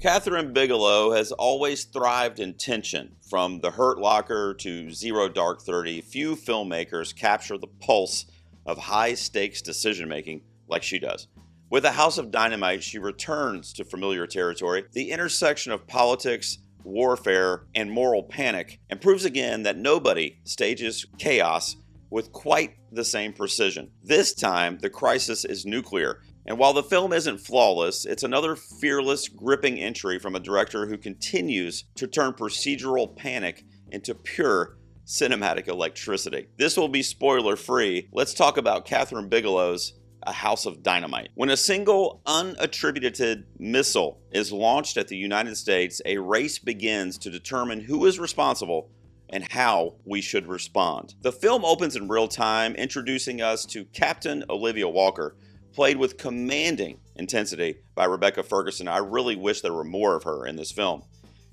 Catherine Bigelow has always thrived in tension. From The Hurt Locker to Zero Dark 30, few filmmakers capture the pulse of high-stakes decision-making like she does. With A House of Dynamite, she returns to familiar territory, the intersection of politics, warfare, and moral panic, and proves again that nobody stages chaos with quite the same precision. This time, the crisis is nuclear. And while the film isn't flawless, it's another fearless, gripping entry from a director who continues to turn procedural panic into pure cinematic electricity. This will be spoiler-free. Let's talk about Catherine Bigelow's A House of Dynamite. When a single, unattributed missile is launched at the United States, a race begins to determine who is responsible and how we should respond. The film opens in real time, introducing us to Captain Olivia Walker, played with commanding intensity by Rebecca Ferguson. I really wish there were more of her in this film.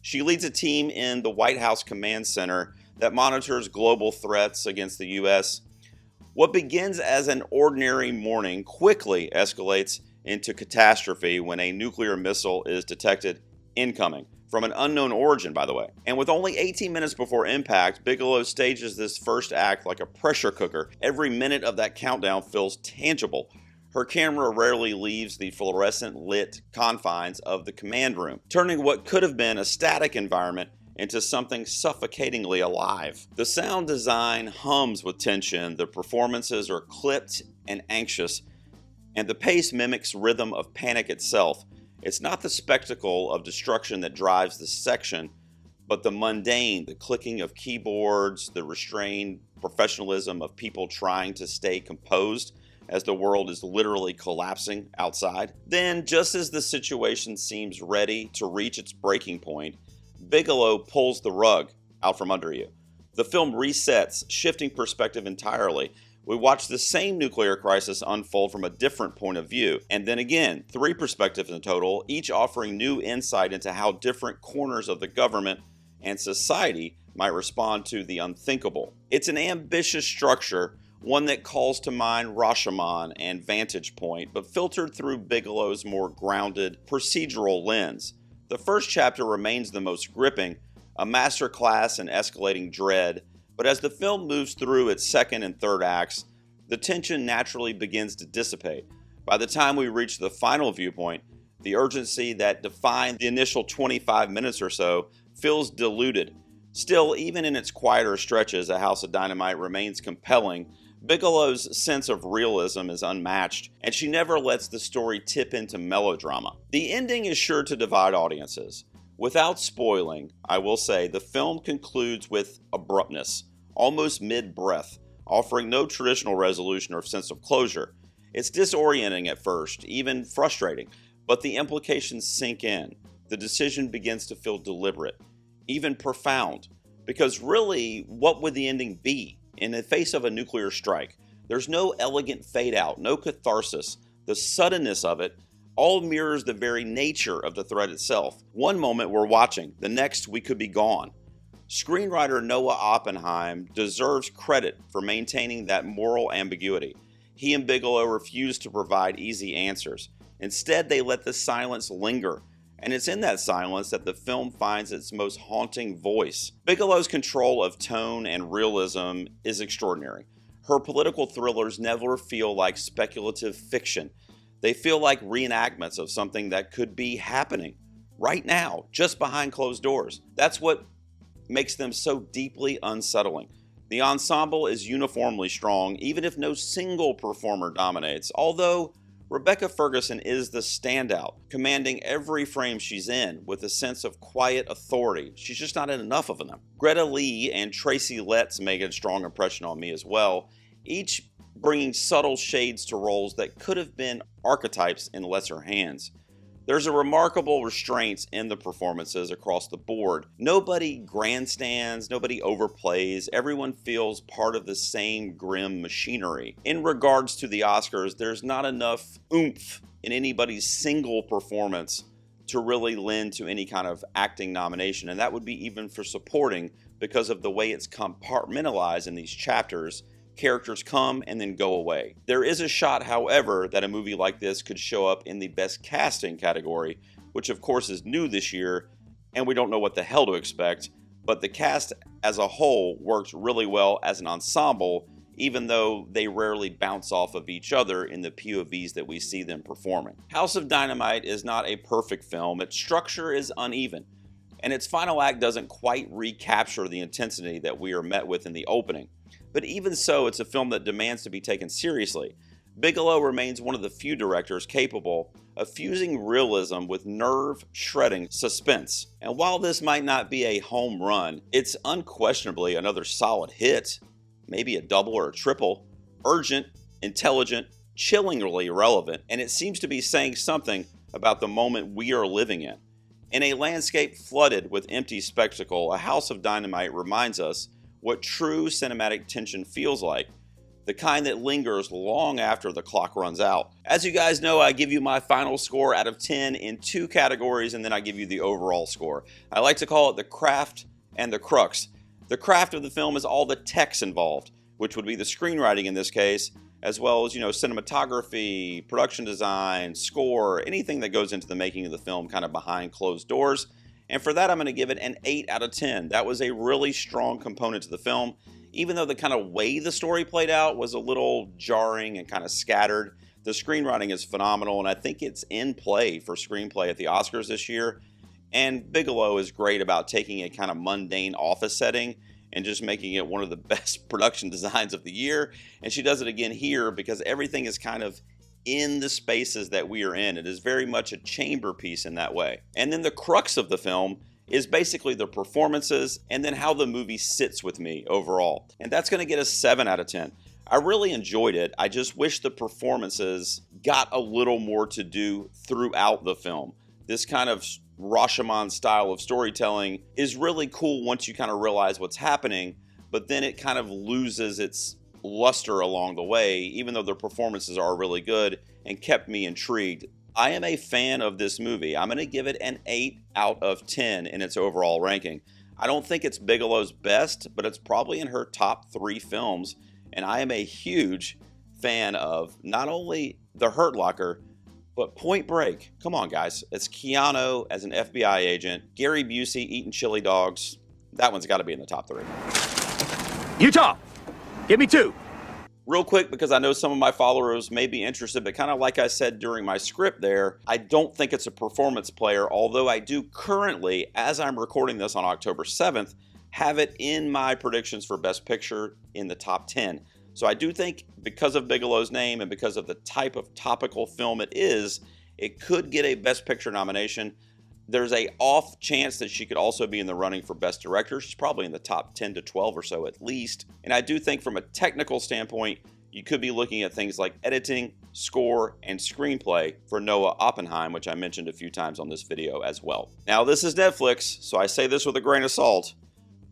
She leads a team in the White House Command Center that monitors global threats against the U.S. What begins as an ordinary morning quickly escalates into catastrophe when a nuclear missile is detected incoming, from an unknown origin, by the way. And with only 18 minutes before impact, Bigelow stages this first act like a pressure cooker. Every minute of that countdown feels tangible. Her camera rarely leaves the fluorescent lit confines of the command room, turning what could have been a static environment into something suffocatingly alive. The sound design hums with tension, the performances are clipped and anxious, and the pace mimics rhythm of panic itself. It's not the spectacle of destruction that drives the section, but the mundane, the clicking of keyboards, the restrained professionalism of people trying to stay composed as the world is literally collapsing outside. Then, just as the situation seems ready to reach its breaking point, Bigelow pulls the rug out from under you. The film resets, shifting perspective entirely. We watch the same nuclear crisis unfold from a different point of view. And then again, 3 perspectives in total, each offering new insight into how different corners of the government and society might respond to the unthinkable. It's an ambitious structure, one that calls to mind Rashomon and Vantage Point, but filtered through Bigelow's more grounded, procedural lens. The first chapter remains the most gripping, a masterclass in escalating dread, but as the film moves through its second and third acts, the tension naturally begins to dissipate. By the time we reach the final viewpoint, the urgency that defined the initial 25 minutes or so feels diluted. Still, even in its quieter stretches, A House of Dynamite remains compelling. Bigelow's sense of realism is unmatched, and she never lets the story tip into melodrama. The ending is sure to divide audiences. Without spoiling, I will say the film concludes with abruptness, almost mid-breath, offering no traditional resolution or sense of closure. It's disorienting at first, even frustrating, but the implications sink in. The decision begins to feel deliberate, even profound, because really, what would the ending be? In the face of a nuclear strike, there's no elegant fade out, no catharsis. The suddenness of it all mirrors the very nature of the threat itself. One moment we're watching, the next we could be gone. Screenwriter Noah Oppenheim deserves credit for maintaining that moral ambiguity. He and Bigelow refuse to provide easy answers. Instead, they let the silence linger. And it's in that silence that the film finds its most haunting voice. Bigelow's control of tone and realism is extraordinary. Her political thrillers never feel like speculative fiction. They feel like reenactments of something that could be happening right now, just behind closed doors. That's what makes them so deeply unsettling. The ensemble is uniformly strong, even if no single performer dominates, although Rebecca Ferguson is the standout, commanding every frame she's in with a sense of quiet authority. She's just not in enough of them. Greta Lee and Tracy Letts make a strong impression on me as well, each bringing subtle shades to roles that could have been archetypes in lesser hands. There's a remarkable restraint in the performances across the board. Nobody grandstands, nobody overplays, everyone feels part of the same grim machinery. In regards to the Oscars, there's not enough oomph in anybody's single performance to really lend to any kind of acting nomination, and that would be even for supporting because of the way it's compartmentalized in these chapters. Characters come and then go away. There is a shot, however, that a movie like this could show up in the Best Casting category, which of course is new this year, and we don't know what the hell to expect, but the cast as a whole works really well as an ensemble, even though they rarely bounce off of each other in the POVs that we see them performing. House of Dynamite is not a perfect film. Its structure is uneven, and its final act doesn't quite recapture the intensity that we are met with in the opening. But even so, it's a film that demands to be taken seriously. Bigelow remains one of the few directors capable of fusing realism with nerve-shredding suspense. And while this might not be a home run, it's unquestionably another solid hit, maybe a double or a triple, urgent, intelligent, chillingly relevant, and it seems to be saying something about the moment we are living in. In a landscape flooded with empty spectacle, A House of Dynamite reminds us what true cinematic tension feels like, the kind that lingers long after the clock runs out. As you guys know, I give you my final score out of 10 in 2 categories, and then I give you the overall score. I like to call it the craft and the crux. The craft of the film is all the techs involved, which would be the screenwriting in this case, as well as, cinematography, production design, score, anything that goes into the making of the film kind of behind closed doors. And for that, I'm going to give it an 8 out of 10. That was a really strong component to the film, even though the kind of way the story played out was a little jarring and kind of scattered. The screenwriting is phenomenal, and I think it's in play for screenplay at the Oscars this year. And Bigelow is great about taking a kind of mundane office setting and just making it one of the best production designs of the year. And she does it again here because everything is kind of in the spaces that we are in. It is very much a chamber piece in that way. And then the crux of the film is basically the performances and then how the movie sits with me overall. And that's going to get a 7 out of 10. I really enjoyed it. I just wish the performances got a little more to do throughout the film. This kind of Rashomon style of storytelling is really cool once you kind of realize what's happening, but then it kind of loses its luster along the way, even though the performances are really good and kept me intrigued. I am a fan of this movie. I'm going to give it an 8 out of 10 in its overall ranking. I don't think it's Bigelow's best, but it's probably in her top 3 films, and I am a huge fan of not only The Hurt Locker, but Point Break. Come on, guys. It's Keanu as an FBI agent, Gary Busey eating chili dogs. That one's got to be in the top 3. Utah, give me 2. Real quick, because I know some of my followers may be interested, but kind of like I said during my script there, I don't think it's a performance player, although I do currently, as I'm recording this on October 7th, have it in my predictions for Best Picture in the top 10. So I do think because of Bigelow's name and because of the type of topical film it is, it could get a Best Picture nomination. There's a off chance that she could also be in the running for Best Director. She's probably in the top 10 to 12 or so at least. And I do think from a technical standpoint, you could be looking at things like editing, score, and screenplay for Noah Oppenheim, which I mentioned a few times on this video as well. Now, this is Netflix, so I say this with a grain of salt,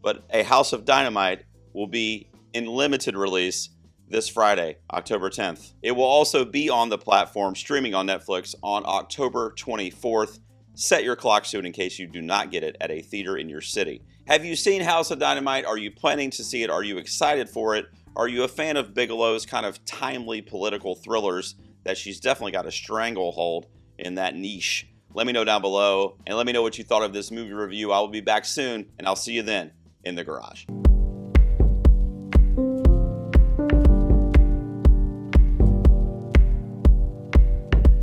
but A House of Dynamite will be in limited release this Friday, October 10th. It will also be on the platform streaming on Netflix on October 24th. Set your clock soon in case you do not get it at a theater in your city. Have you seen House of Dynamite? Are you planning to see it? Are you excited for it? Are you a fan of Bigelow's kind of timely political thrillers that she's definitely got a stranglehold in that niche? Let me know down below, and let me know what you thought of this movie review. I will be back soon, and I'll see you then in the garage.